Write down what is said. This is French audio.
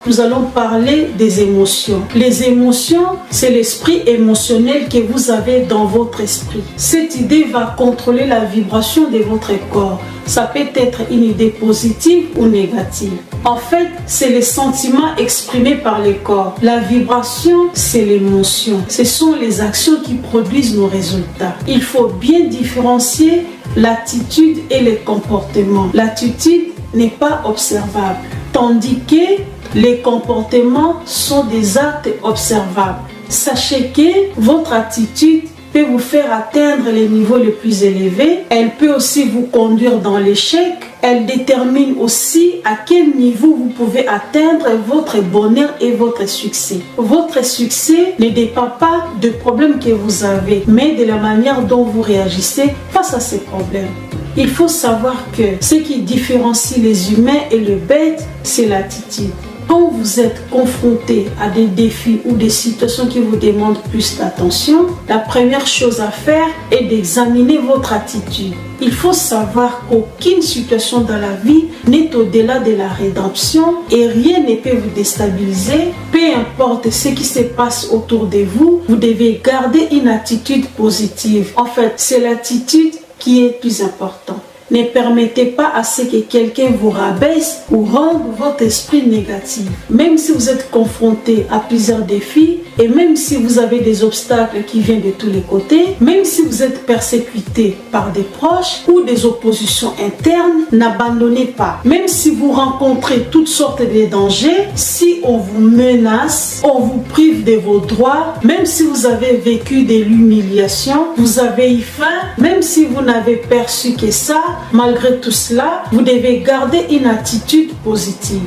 Nous allons parler des émotions. Les émotions, c'est l'esprit émotionnel que vous avez dans votre esprit. Cette idée va contrôler la vibration de votre corps. Ça peut être une idée positive ou négative. En fait, c'est les sentiments exprimés par le corps. La vibration, c'est l'émotion. Ce sont les actions qui produisent nos résultats. Il faut bien différencier l'attitude et le comportement. L'attitude n'est pas observable, tandis que les comportements sont des actes observables. Sachez que votre attitude peut vous faire atteindre les niveaux les plus élevés. Elle peut aussi vous conduire dans l'échec. Elle détermine aussi à quel niveau vous pouvez atteindre votre bonheur et votre succès. Votre succès ne dépend pas des problèmes que vous avez, mais de la manière dont vous réagissez face à ces problèmes. Il faut savoir que ce qui différencie les humains et les bêtes, c'est l'attitude. Quand vous êtes confronté à des défis ou des situations qui vous demandent plus d'attention, la première chose à faire est d'examiner votre attitude. Il faut savoir qu'aucune situation dans la vie n'est au-delà de la rédemption et rien ne peut vous déstabiliser. Peu importe ce qui se passe autour de vous, vous devez garder une attitude positive. En fait, c'est l'attitude qui est plus importante. Ne permettez pas à ce que quelqu'un vous rabaisse ou rende votre esprit négatif. Même si vous êtes confronté à plusieurs défis et même si vous avez des obstacles qui viennent de tous les côtés, même si vous êtes persécuté par des proches ou des oppositions internes, n'abandonnez pas. Même si vous rencontrez toutes sortes de dangers, si on vous menace, on vous prive de vos droits, même si vous avez vécu de l'humiliation, vous avez eu faim, même si vous n'avez perçu que ça, malgré tout cela, vous devez garder une attitude positive.